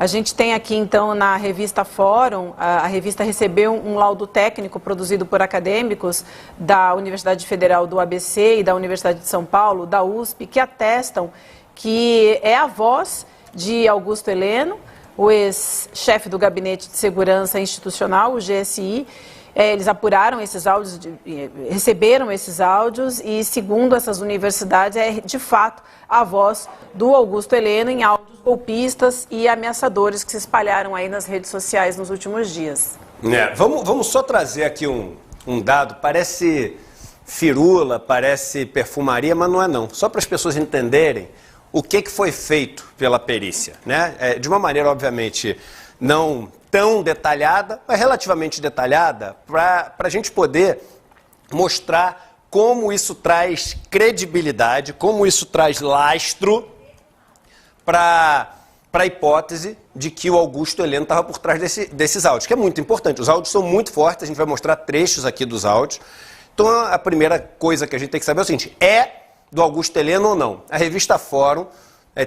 A gente tem aqui, então, na revista Fórum, a revista recebeu um laudo técnico produzido por acadêmicos da Universidade Federal do ABC e da Universidade de São Paulo, da USP, que atestam que é a voz de Augusto Heleno, o ex-chefe do Gabinete de Segurança Institucional, o GSI. Eles apuraram esses áudios, receberam esses áudios e, segundo essas universidades, é de fato a voz do Augusto Heleno em áudios golpistas e ameaçadores que se espalharam aí nas redes sociais nos últimos dias. Vamos só trazer aqui um dado, parece firula, parece perfumaria, mas não é não. Só para as pessoas entenderem o que foi feito pela perícia, né? De uma maneira, obviamente, não tão detalhada, mas relativamente detalhada, para a gente poder mostrar como isso traz credibilidade, como isso traz lastro para a hipótese de que o Augusto Heleno estava por trás desses áudios, que é muito importante. Os áudios são muito fortes, a gente vai mostrar trechos aqui dos áudios. Então, a primeira coisa que a gente tem que saber é o seguinte: é do Augusto Heleno ou não? A revista Fórum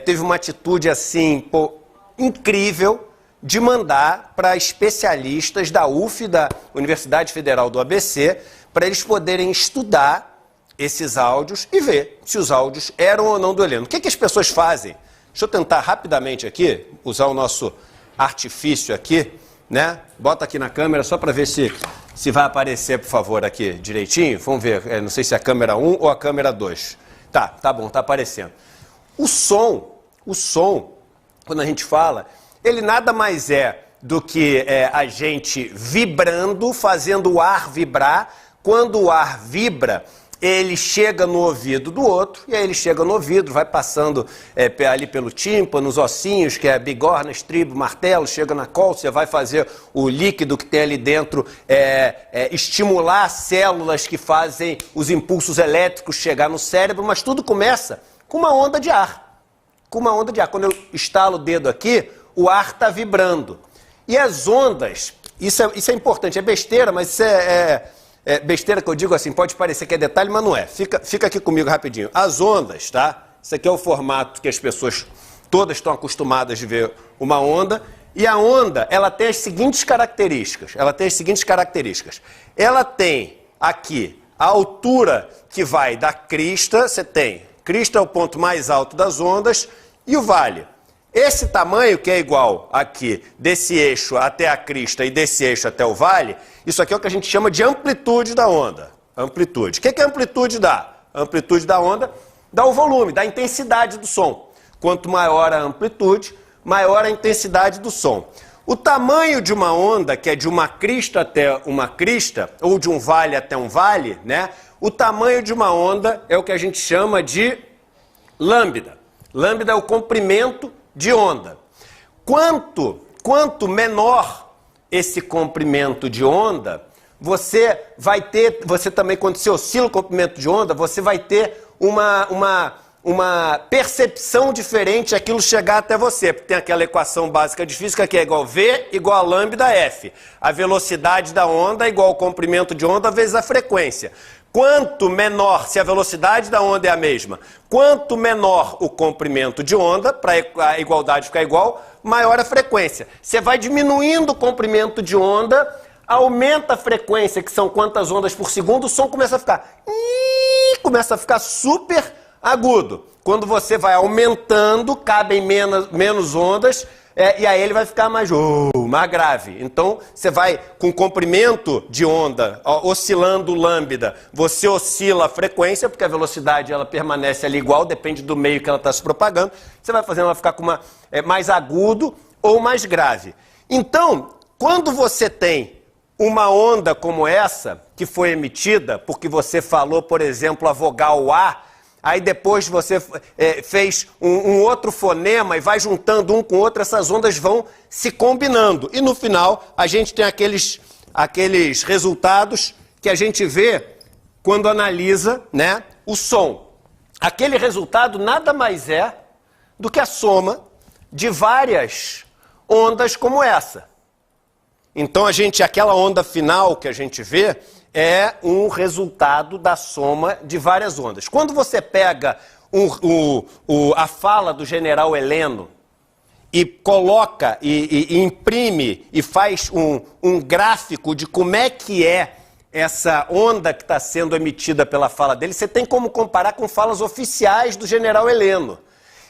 teve uma atitude assim, incrível, de mandar para especialistas da UF, da Universidade Federal do ABC, para eles poderem estudar esses áudios e ver se os áudios eram ou não do Heleno. O que as pessoas fazem? Deixa eu tentar rapidamente aqui, usar o nosso artifício aqui, né? Bota aqui na câmera só para ver se vai aparecer, por favor, aqui direitinho. Vamos ver, não sei se é a câmera 1 ou a câmera 2. Tá bom, tá aparecendo. O som, quando a gente fala, ele nada mais é do que a gente vibrando, fazendo o ar vibrar. Quando o ar vibra, ele chega no ouvido do outro, e aí ele chega no ouvido, vai passando ali pelo tímpano, nos ossinhos, que é bigorna, estribo, martelo, chega na cóccea, vai fazer o líquido que tem ali dentro estimular células que fazem os impulsos elétricos chegar no cérebro, mas tudo começa com uma onda de ar. Quando eu estalo o dedo aqui, o ar está vibrando. E as ondas, isso é importante, é besteira, mas isso é besteira que eu digo assim, pode parecer que é detalhe, mas não é. Fica aqui comigo rapidinho. As ondas, tá? Isso aqui é o formato que as pessoas todas estão acostumadas de ver uma onda. E a onda, ela tem as seguintes características. Ela tem aqui a altura que vai da crista, crista é o ponto mais alto das ondas, e o vale. Esse tamanho, que é igual aqui, desse eixo até a crista e desse eixo até o vale, isso aqui é o que a gente chama de amplitude da onda. Amplitude. O que a amplitude dá? A amplitude da onda dá o volume, dá a intensidade do som. Quanto maior a amplitude, maior a intensidade do som. O tamanho de uma onda, que é de uma crista até uma crista, ou de um vale até um vale, né? O tamanho de uma onda é o que a gente chama de lambda. Lambda é o comprimento de onda. Quanto menor esse comprimento de onda, você também, quando você oscila o comprimento de onda, você vai ter uma percepção diferente aquilo chegar até você. Porque tem aquela equação básica de física que é igual V igual a lambda F. A velocidade da onda é igual ao comprimento de onda vezes a frequência. Quanto menor, se a velocidade da onda é a mesma, quanto menor o comprimento de onda, para a igualdade ficar igual, maior a frequência. Você vai diminuindo o comprimento de onda, aumenta a frequência, que são quantas ondas por segundo, o som começa a ficar super agudo. Quando você vai aumentando, cabem menos ondas, e aí ele vai ficar mais grave. Então, você vai com comprimento de onda, oscilando o lambda, você oscila a frequência, porque a velocidade ela permanece ali igual, depende do meio que ela está se propagando. Você vai fazendo ela ficar com mais agudo ou mais grave. Então, quando você tem uma onda como essa, que foi emitida porque você falou, por exemplo, a vogal A, aí depois você fez um outro fonema e vai juntando um com o outro, essas ondas vão se combinando. E no final, a gente tem aqueles resultados que a gente vê quando analisa, né, o som. Aquele resultado nada mais é do que a soma de várias ondas como essa. Então, aquela onda final que a gente vê é um resultado da soma de várias ondas. Quando você pega a fala do general Heleno e coloca e imprime e faz um gráfico de como é que é essa onda que está sendo emitida pela fala dele, você tem como comparar com falas oficiais do general Heleno.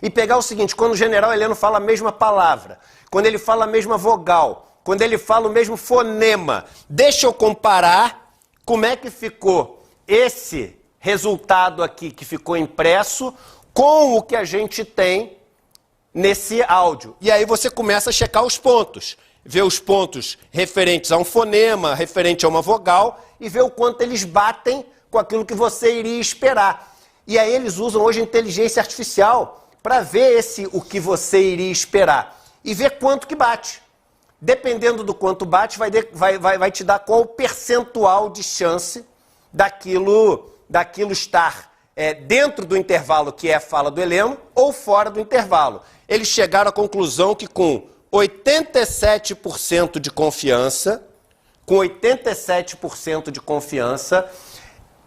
E pegar o seguinte, quando o general Heleno fala a mesma palavra, quando ele fala a mesma vogal, quando ele fala o mesmo fonema, deixa eu comparar como é que ficou esse resultado aqui que ficou impresso com o que a gente tem nesse áudio. E aí você começa a checar os pontos. Ver os pontos referentes a um fonema, referente a uma vogal, e ver o quanto eles batem com aquilo que você iria esperar. E aí eles usam hoje inteligência artificial para ver o que você iria esperar. E ver quanto que bate. Dependendo do quanto bate, vai te dar qual o percentual de chance daquilo estar dentro do intervalo que é a fala do Heleno ou fora do intervalo. Eles chegaram à conclusão que com 87% de confiança,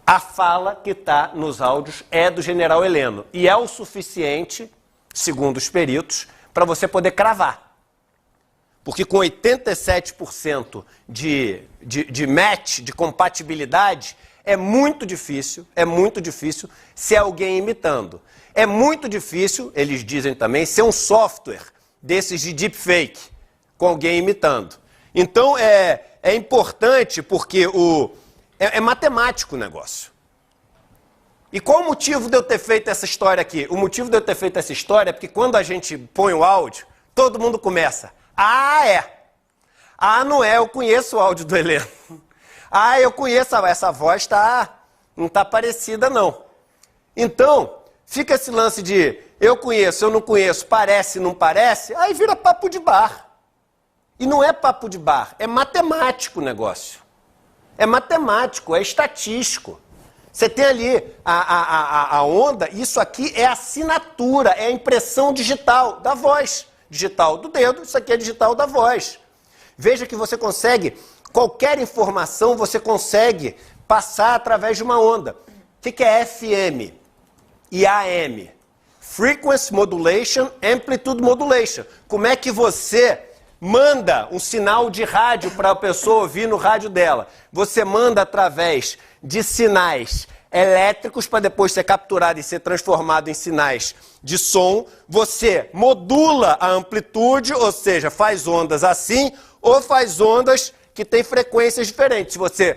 a fala que está nos áudios é do general Heleno. E é o suficiente, segundo os peritos, para você poder cravar. Porque com 87% de match, de compatibilidade, é muito difícil ser alguém imitando. É muito difícil, eles dizem também, ser um software desses de deepfake, com alguém imitando. Então é importante porque é matemático o negócio. E qual o motivo de eu ter feito essa história aqui? O motivo de eu ter feito essa história é porque quando a gente põe o áudio, todo mundo começa, não é, eu conheço o áudio do Heleno. Eu conheço, essa voz não está parecida não. Então, fica esse lance de eu conheço, eu não conheço, parece, não parece, aí vira papo de bar. E não é papo de bar, é matemático o negócio. É matemático, é estatístico. Você tem ali a onda, isso aqui é assinatura, é a impressão digital da voz. Digital do dedo, isso aqui é digital da voz. Veja que você consegue, qualquer informação você consegue passar através de uma onda. O que é FM e AM? Frequency Modulation, Amplitude Modulation. Como é que você manda um sinal de rádio para a pessoa ouvir no rádio dela? Você manda através de sinais elétricos para depois ser capturado e ser transformado em sinais de som. Você modula a amplitude, ou seja, faz ondas assim ou faz ondas que têm frequências diferentes. Se você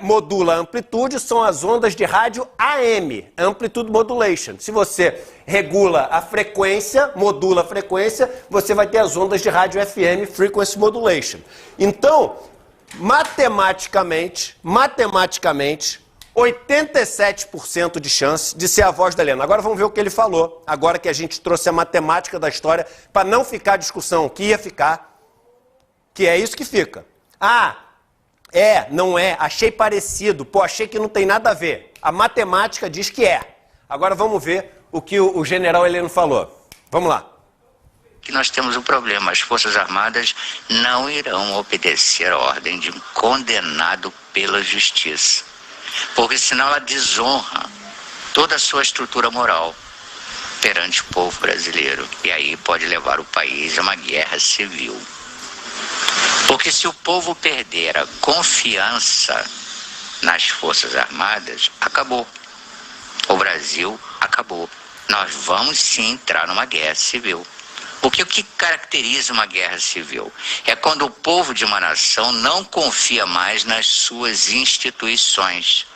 modula a amplitude, são as ondas de rádio AM, Amplitude Modulation. Se você regula a frequência, modula a frequência, você vai ter as ondas de rádio FM, Frequency Modulation. Então, matematicamente, 87% de chance de ser a voz da Helena. Agora vamos ver o que ele falou, agora que a gente trouxe a matemática da história, para não ficar a discussão que ia ficar, que é isso que fica. Não é, achei parecido, achei que não tem nada a ver. A matemática diz que é. Agora vamos ver o que o general Heleno falou. Vamos lá. Que nós temos um problema, as Forças Armadas não irão obedecer a ordem de um condenado pela justiça. Porque senão ela desonra toda a sua estrutura moral perante o povo brasileiro. E aí pode levar o país a uma guerra civil. Porque se o povo perder a confiança nas Forças Armadas, acabou. O Brasil acabou. Nós vamos sim entrar numa guerra civil. Porque o que caracteriza uma guerra civil é quando o povo de uma nação não confia mais nas suas instituições.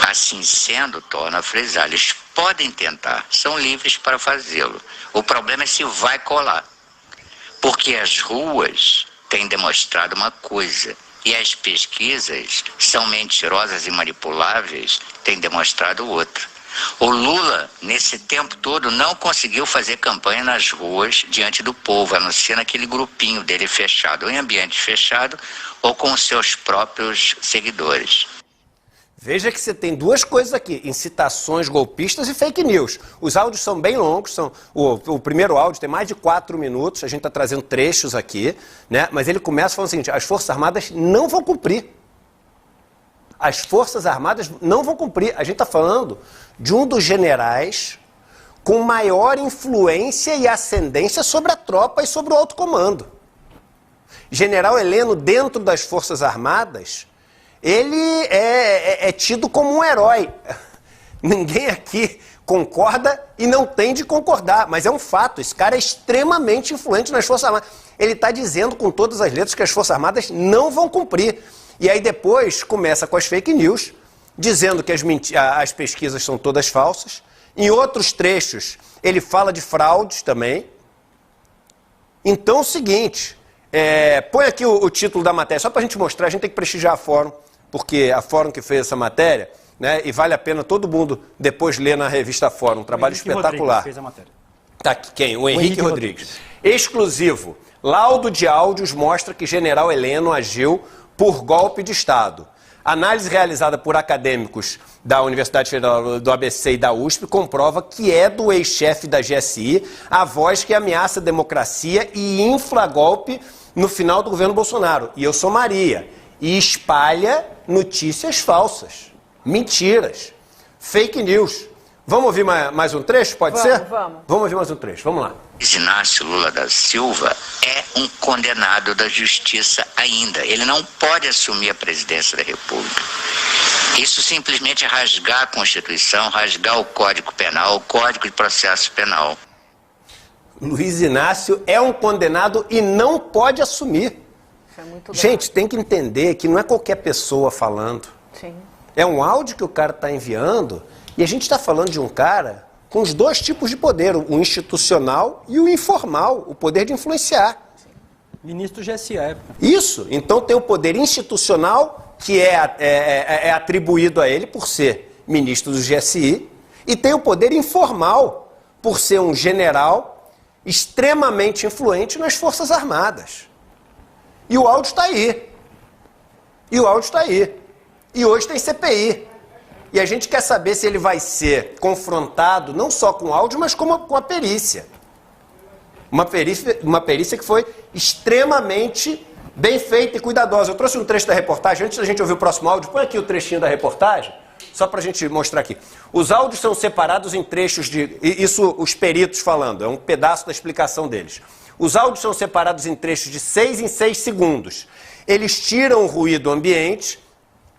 Assim sendo, torna a frisar, eles podem tentar, são livres para fazê-lo. O problema é se vai colar. Porque as ruas têm demonstrado uma coisa e as pesquisas são mentirosas e manipuláveis, têm demonstrado outra. O Lula, nesse tempo todo, não conseguiu fazer campanha nas ruas diante do povo, a não ser naquele grupinho dele fechado, ou em ambiente fechado, ou com seus próprios seguidores. Veja que você tem duas coisas aqui, incitações golpistas e fake news. Os áudios são bem longos, o primeiro áudio tem mais de 4 minutos, a gente está trazendo trechos aqui, né? Mas ele começa falando o seguinte, as Forças Armadas não vão cumprir. As Forças Armadas não vão cumprir. A gente está falando de um dos generais com maior influência e ascendência sobre a tropa e sobre o alto comando. General Heleno, dentro das Forças Armadas, ele é tido como um herói. Ninguém aqui concorda e não tem de concordar, mas é um fato. Esse cara é extremamente influente nas Forças Armadas. Ele está dizendo com todas as letras que as Forças Armadas não vão cumprir. E aí depois começa com as fake news, dizendo que as pesquisas são todas falsas. Em outros trechos, ele fala de fraudes também. Então é o seguinte, põe aqui o título da matéria, só para a gente mostrar, a gente tem que prestigiar a Fórum, porque a Fórum que fez essa matéria, né, e vale a pena todo mundo depois ler na revista Fórum, um trabalho espetacular. Fez a matéria. Tá aqui, quem? O Henrique Rodrigues. Exclusivo. Laudo de áudios mostra que General Heleno agiu por golpe de Estado. Análise realizada por acadêmicos da Universidade Federal do ABC e da USP comprova que é do ex-chefe da GSI a voz que ameaça a democracia e infla golpe no final do governo Bolsonaro. E eu sou Maria. E espalha notícias falsas, mentiras, fake news. Vamos ouvir mais um trecho, pode ser? Vamos. Vamos ouvir mais um trecho, vamos lá. Inácio Lula da Silva é um condenado da justiça ainda. Ele não pode assumir a presidência da República. Isso simplesmente é rasgar a Constituição, rasgar o Código Penal, o Código de Processo Penal. Luiz Inácio é um condenado e não pode assumir. Isso é muito Gente, tem que entender que não é qualquer pessoa falando. Sim. É um áudio que o cara está enviando e a gente está falando de um cara com os dois tipos de poder, o institucional e o informal, o poder de influenciar. Ministro GSI à época. Isso, então tem o poder institucional, que é atribuído a ele por ser ministro do GSI, e tem o poder informal, por ser um general extremamente influente nas Forças Armadas. E o áudio está aí. E hoje tem CPI. E a gente quer saber se ele vai ser confrontado não só com o áudio, mas com a perícia. Uma perícia que foi extremamente bem feita e cuidadosa. Eu trouxe um trecho da reportagem, antes da gente ouvir o próximo áudio, põe aqui o trechinho da reportagem, só para a gente mostrar aqui. Os áudios são separados em trechos de... Isso os peritos falando, é um pedaço da explicação deles. Os áudios são separados em trechos de 6 em 6 segundos. Eles tiram o ruído ambiente.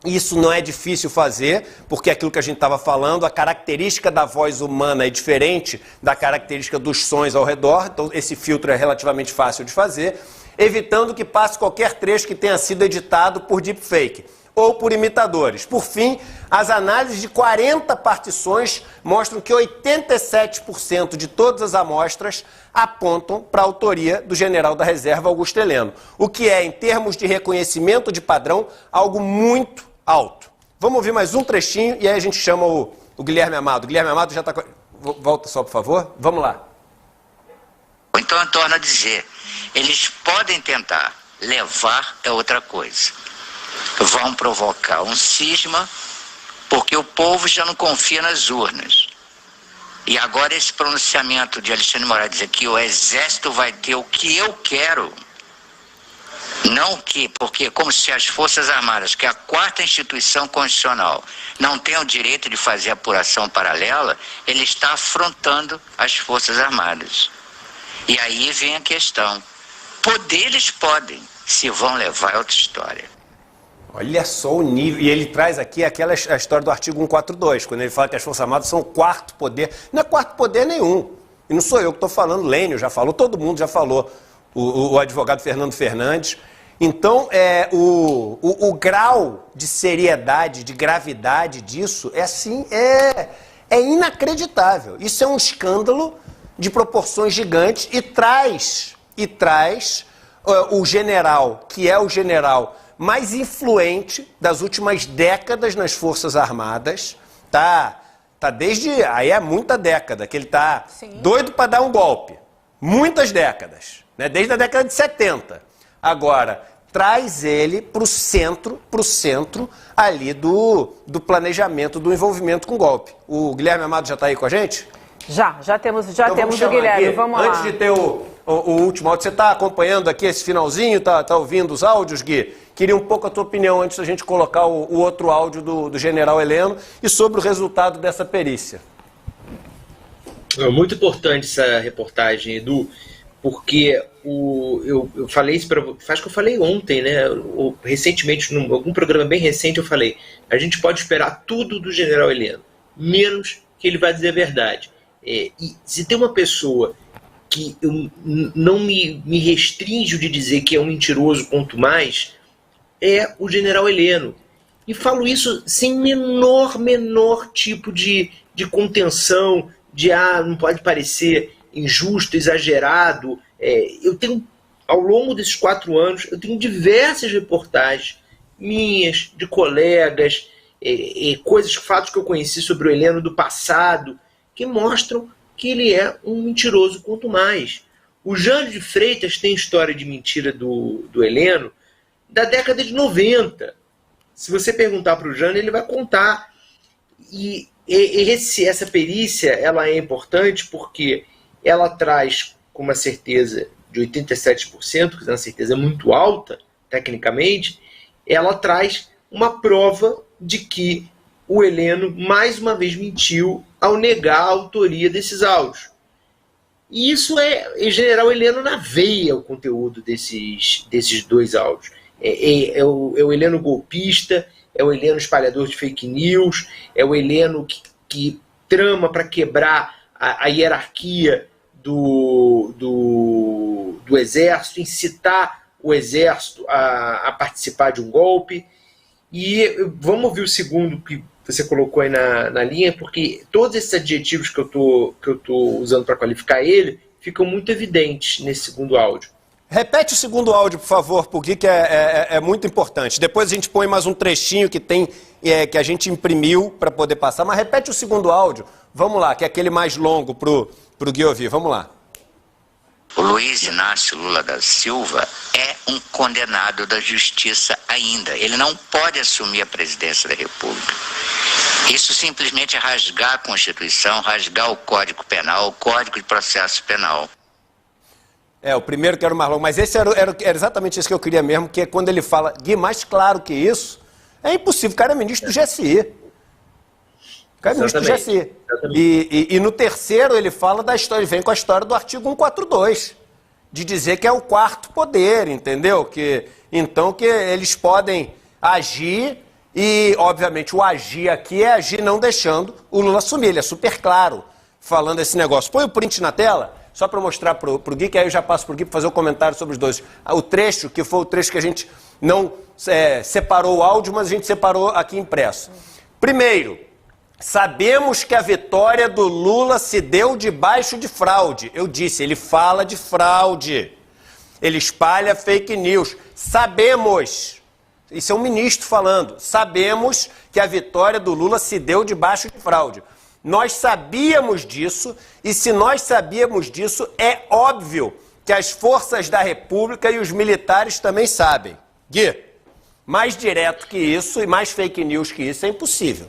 Isso não é difícil fazer, porque é aquilo que a gente estava falando, a característica da voz humana é diferente da característica dos sons ao redor, então esse filtro é relativamente fácil de fazer, evitando que passe qualquer trecho que tenha sido editado por deepfake ou por imitadores. Por fim, as análises de 40 partições mostram que 87% de todas as amostras apontam para a autoria do general da reserva Augusto Heleno, o que é, em termos de reconhecimento de padrão, algo muito alto. Vamos ouvir mais um trechinho e aí a gente chama o Guilherme Amado. Guilherme Amado já está... Volta só, por favor. Vamos lá. Então eu torno a dizer, eles podem tentar, levar é outra coisa. Vão provocar um cisma, porque o povo já não confia nas urnas. E agora esse pronunciamento de Alexandre de Moraes dizer que o Exército vai ter o que eu quero, não o que, porque como se as Forças Armadas, que é a quarta instituição constitucional, não tenham o direito de fazer apuração paralela, ele está afrontando as Forças Armadas. E aí vem a questão, poder eles podem, se vão levar é outra história. Olha só o nível, e ele traz aqui a história do artigo 142, quando ele fala que as Forças Armadas são o quarto poder. Não é quarto poder nenhum, e não sou eu que estou falando, Lênio já falou, todo mundo já falou, o advogado Fernando Fernandes. Então, o grau de seriedade, de gravidade disso é inacreditável. Isso é um escândalo de proporções gigantes e traz o general, que é o general mais influente das últimas décadas nas Forças Armadas, tá desde, aí é muita década, que ele tá doido para dar um golpe. Muitas décadas, né? Desde a década de 70. Agora, traz ele para o centro ali do planejamento, do envolvimento com o golpe. O Guilherme Amado já está aí com a gente? Já temos Então o Guilherme, aqui, vamos lá. Antes de ter o último áudio, você está acompanhando aqui esse finalzinho, tá ouvindo os áudios, Gui? Queria um pouco a tua opinião antes da gente colocar o outro áudio do general Heleno e sobre o resultado dessa perícia. Muito importante essa reportagem, Edu, porque eu falei isso para você, acho que eu falei ontem, né? Recentemente, em algum programa bem recente, eu falei: a gente pode esperar tudo do general Heleno, menos que ele vai dizer a verdade. E se tem uma pessoa que eu não me restringo de dizer que é um mentiroso, quanto mais, é o general Heleno. E falo isso sem menor tipo de contenção, não pode parecer injusto, exagerado. Eu tenho, ao longo desses 4 anos, eu tenho diversas reportagens minhas, de colegas, fatos que eu conheci sobre o Heleno do passado, que mostram que ele é um mentiroso quanto mais. O Jânio de Freitas tem história de mentira do Heleno da década de 90. Se você perguntar para o Jânio, ele vai contar. E essa perícia ela é importante porque ela traz com uma certeza de 87%, que é uma certeza muito alta, tecnicamente, ela traz uma prova de que o Heleno, mais uma vez, mentiu ao negar a autoria desses áudios. E isso é general Heleno na veia, o conteúdo desses 2 áudios. É o Heleno golpista, é o Heleno espalhador de fake news, é o Heleno que trama para quebrar a hierarquia do Exército, incitar o Exército a participar de um golpe. E vamos ouvir o segundo que você colocou aí na linha, porque todos esses adjetivos que eu tô usando para qualificar ele ficam muito evidentes nesse segundo áudio. Repete o segundo áudio, por favor, porque que é muito importante. Depois a gente põe mais um trechinho que que a gente imprimiu para poder passar, mas repete o segundo áudio. Vamos lá, que é aquele mais longo pro Gui ouvir. Vamos lá. O Luiz Inácio Lula da Silva é um condenado da justiça ainda. Ele não pode assumir a presidência da República. Isso simplesmente é rasgar a Constituição, rasgar o Código Penal, o Código de Processo Penal. O primeiro que era o mais longo, mas esse era exatamente isso que eu queria mesmo, que é quando ele fala, Gui, mais claro que isso, é impossível, o cara é ministro do GSI. O cara é ministro do GSI. E no terceiro ele fala da história, ele vem com a história do artigo 142, de dizer que é o quarto poder, entendeu? Então que eles podem agir e, obviamente, o agir aqui é agir não deixando o Lula assumir, ele é super claro falando esse negócio. Põe o print na tela, só para mostrar pro Gui, que aí eu já passo pro Gui para fazer o comentário sobre os dois. O trecho, que foi o trecho que a gente não separou o áudio, mas a gente separou aqui impresso. Primeiro, sabemos que a vitória do Lula se deu debaixo de fraude. Eu disse, ele fala de fraude. Ele espalha fake news. Sabemos, isso é um ministro falando, sabemos que a vitória do Lula se deu debaixo de fraude. Nós sabíamos disso, e se nós sabíamos disso, é óbvio que as forças da República e os militares também sabem. Gui, mais direto que isso e mais fake news que isso é impossível.